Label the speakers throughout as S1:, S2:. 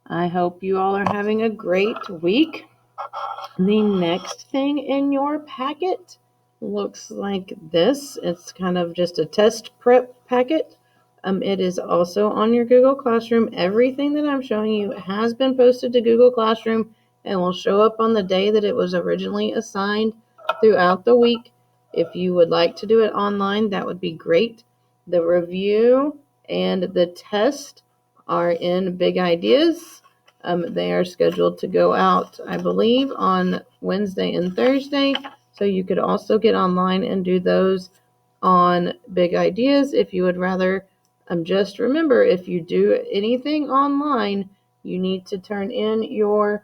S1: I hope you all are having a great week. The next thing in your packet looks like this. It's kind of just a test prep packet. It is also on your Google Classroom. Everything that I'm showing you has been posted to Google Classroom and will show up on the day that it was originally assigned throughout the week. If you would like to do it online, that would be great. The review and the test are in Big Ideas. They are scheduled to go out, I believe, on Wednesday and Thursday. So you could also get online and do those on Big Ideas if you would rather. Just remember, if you do anything online, you need to turn in your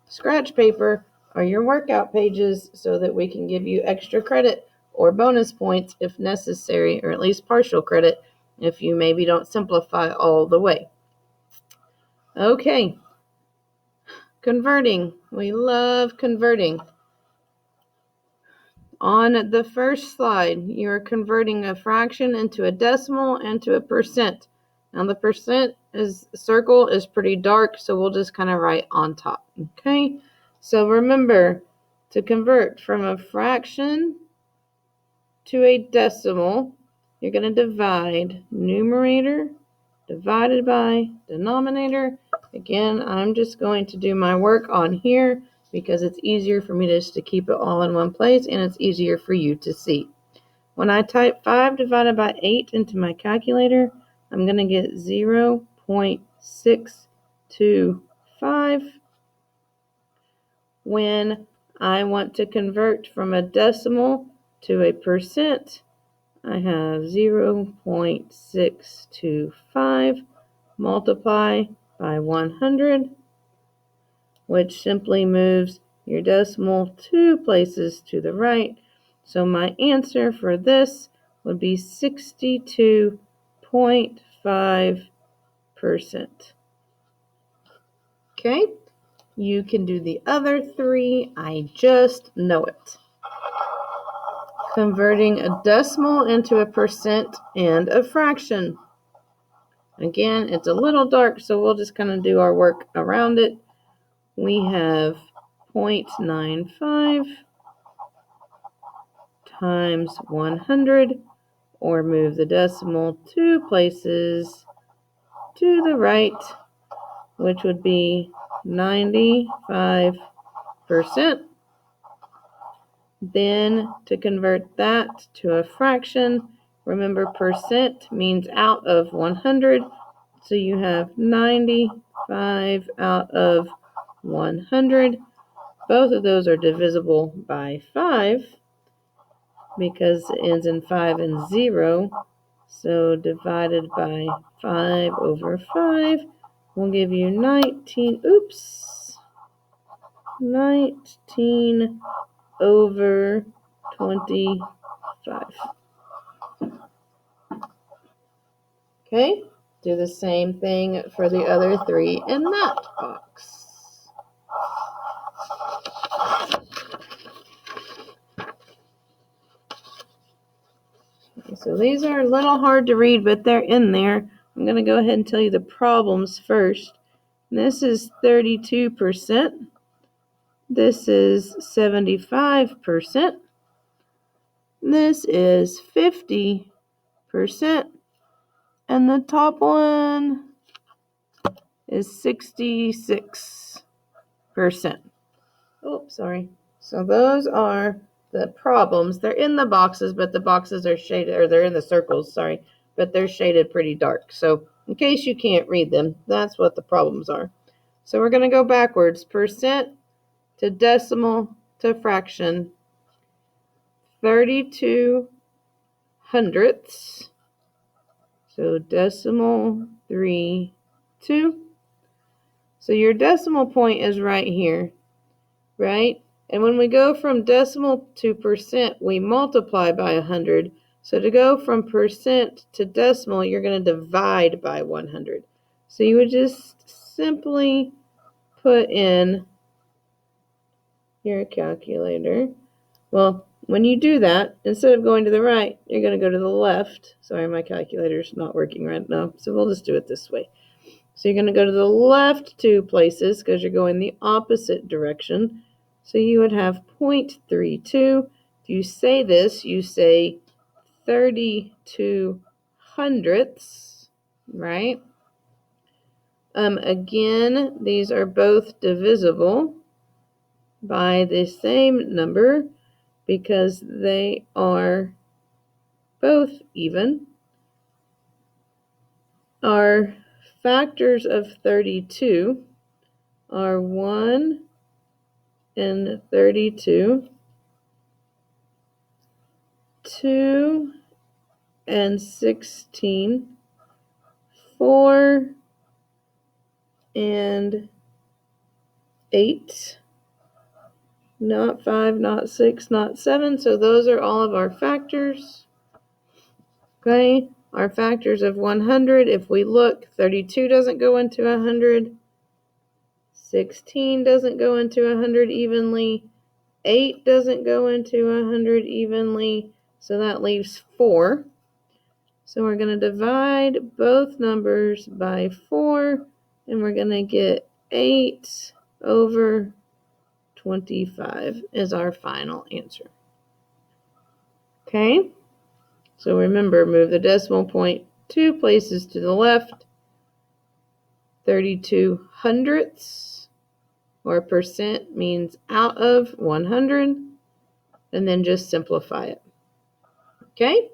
S1: scratch paper or your workout pages so that we can give you extra credit or bonus points if necessary, or at least partial credit if you maybe don't simplify all the way. Okay. Converting. We love converting. On the first slide, you're converting a fraction into a decimal and to a percent. Now the percent circle is pretty dark, so we'll just kind of write on top. Okay, so remember to convert from a fraction to a decimal, you're going to divide numerator divided by denominator. Again, I'm just going to do my work on here because it's easier for me just to keep it all in one place and it's easier for you to see. When I type 5 divided by 8 into my calculator, I'm going to get 0.625. When I want to convert from a decimal to a percent, I have 0.625 multiply by 100, which simply moves your decimal 2 places to the right. So my answer for this would be 62.5%. Okay, you can do the other 3. I just know it. Converting a decimal into a percent and a fraction. Again, it's a little dark, so we'll just kind of do our work around it. We have 0.95 times 100, or move the decimal 2 places to the right, which would be 95%. Then to convert that to a fraction, remember percent means out of 100, so you have 95 out of 100. Both of those are divisible by 5 because it ends in 5 and 0. So divided by 5 over 5 will give you 19 over 25. Okay, do the same thing for the other 3 in that box. So these are a little hard to read, but they're in there. I'm going to go ahead and tell you the problems first. This is 32%. This is 75%. This is 50%. And the top one is 66%. Oh, sorry. So those are the problems. They're in the boxes, but the boxes are shaded, or they're in the circles, sorry, but they're shaded pretty dark. So in case you can't read them, that's what the problems are. So we're going to go backwards. Percent to decimal to fraction. 32 hundredths. So decimal 3, 2. So your decimal point is right here, right? And when we go from decimal to percent, we multiply by 100. So to go from percent to decimal, you're going to divide by 100. So you would just simply put in your calculator. Well, when you do that, instead of going to the right, you're going to go to the left. Sorry, my calculator's not working right now, so we'll just do it this way. So you're going to go to the left 2 places because you're going the opposite direction. So you would have 0.32. If you say this, you say 32 hundredths, right? Again, these are both divisible by the same number because they are both even. Our factors of 32 are 1 and 32, 2 and 16, 4 and 8, not 5, not 6, not 7. So those are all of our factors. Okay, our factors of 100, if we look, 32 doesn't go into 100, 16 doesn't go into 100 evenly, 8 doesn't go into 100 evenly, so that leaves 4. So we're going to divide both numbers by 4, and we're going to get 8 over 25 is our final answer. Okay, so remember, move the decimal point 2 places to the left. 32 hundredths, or percent, means out of 100, and then just simplify it. Okay?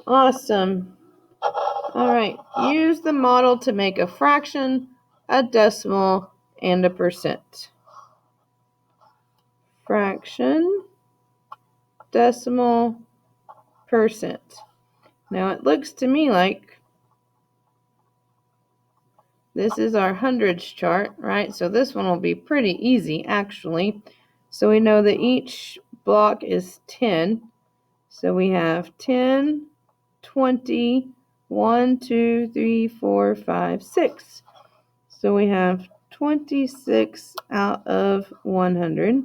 S1: Awesome. All right, use the model to make a fraction, a decimal, and a percent. Fraction, decimal, percent. Now it looks to me like this is our hundreds chart, right? So this one will be pretty easy, actually. So we know that each block is 10. So we have 10, 20, 1, 2, 3, 4, 5, 6. So we have 26 out of 100.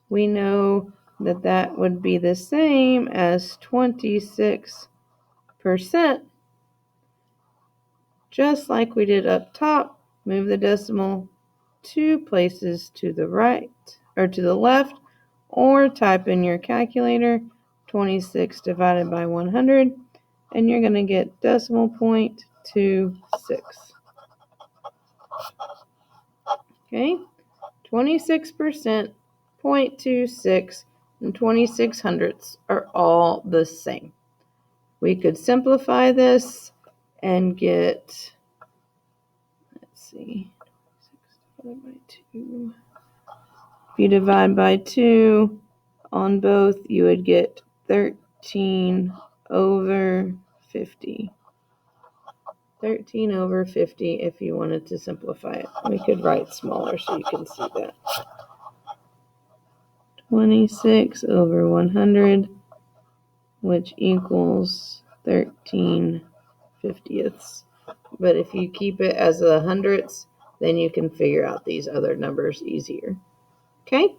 S1: We know that that would be the same as 26%, just like we did up top. Move the decimal 2 places to the right, or to the left, or type in your calculator 26 divided by 100, and you're going to get decimal point 26. Okay, 26%, 0.26, and 26 hundredths are all the same. We could simplify this and get, let's see, 26 divided by 2. If you divide by 2 on both, you would get 13 over 50. 13 over 50 if you wanted to simplify it. We could write smaller so you can see that. 26 over 100, which equals 13 50ths. But if you keep it as the hundredths, then you can figure out these other numbers easier. Okay?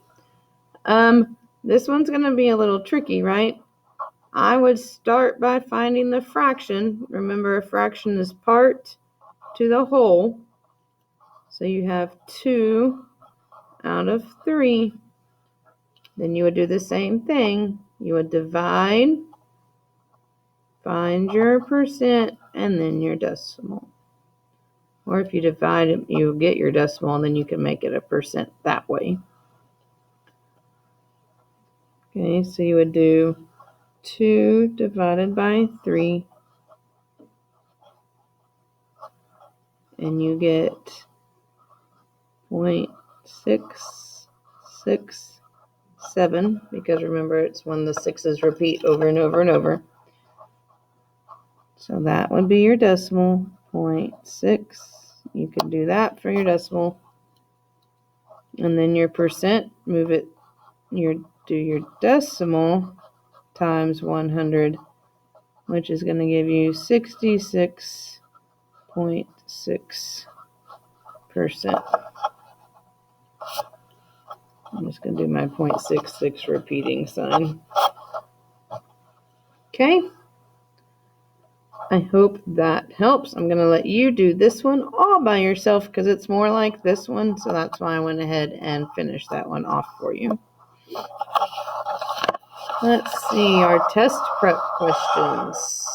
S1: This one's going to be a little tricky, right? I would start by finding the fraction. Remember, a fraction is part to the whole. So you have 2 out of 3. Then you would do the same thing. You would divide, find your percent, and then your decimal. Or if you divide it, you get your decimal, and then you can make it a percent that way. Okay, so you would do 2 divided by 3, and you get 0.667, because remember, it's when the 6's repeat over and over and over. So that would be your decimal, 0.6. You could do that for your decimal. And then your percent, move it, do your decimal times 100, which is going to give you 66.6%. I'm just going to do my 0.66 repeating sign. Okay. I hope that helps. I'm going to let you do this one all by yourself because it's more like this one. So that's why I went ahead and finished that one off for you. Let's see our test prep questions.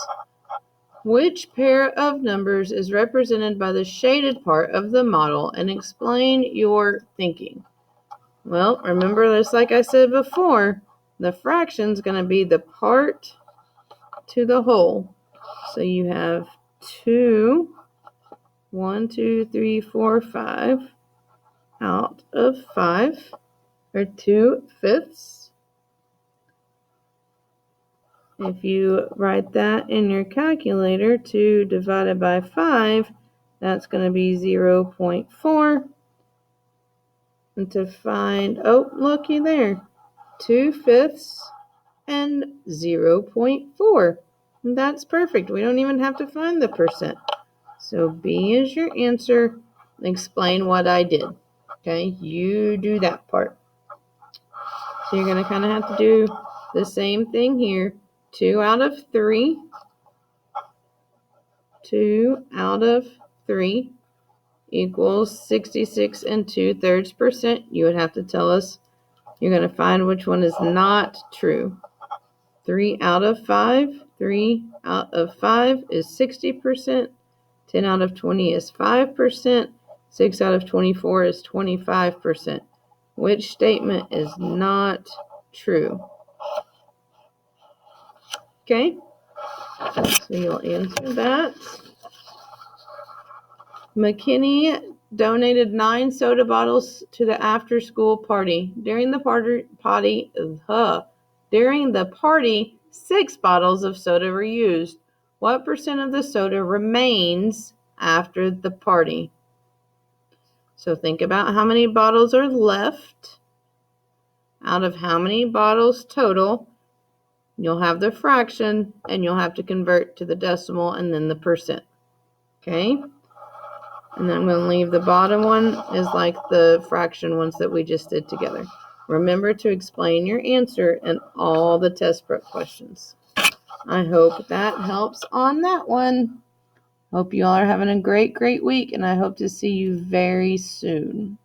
S1: Which pair of numbers is represented by the shaded part of the model, and explain your thinking? Well, remember this, like I said before, the fraction is going to be the part to the whole. So you have 2, 1, 2, 3, 4, 5 out of 5, or 2/5. If you write that in your calculator, 2 divided by 5, that's going to be 0.4. And to find, oh, looky there, 2/5 and 0.4. And that's perfect. We don't even have to find the percent. So B is your answer. Explain what I did. Okay, you do that part. So you're going to kind of have to do the same thing here. 2 out of 3. 2 out of 3 equals 66 2/3%. You would have to tell us, you're going to find which one is not true. 3 out of 5. 3 out of 5 is 60%. 10 out of 20 is 5%. 6 out of 24 is 25%. Which statement is not true? Okay, so you'll answer that. McKinney donated 9 soda bottles to the after-school party. During the party, 6 bottles of soda were used. What percent of the soda remains after the party? So think about how many bottles are left out of how many bottles total. You'll have the fraction, and you'll have to convert to the decimal and then the percent. Okay? And then I'm going to leave the bottom one is like the fraction ones that we just did together. Remember to explain your answer in all the test prep questions. I hope that helps on that one. Hope you all are having a great, great week, and I hope to see you very soon.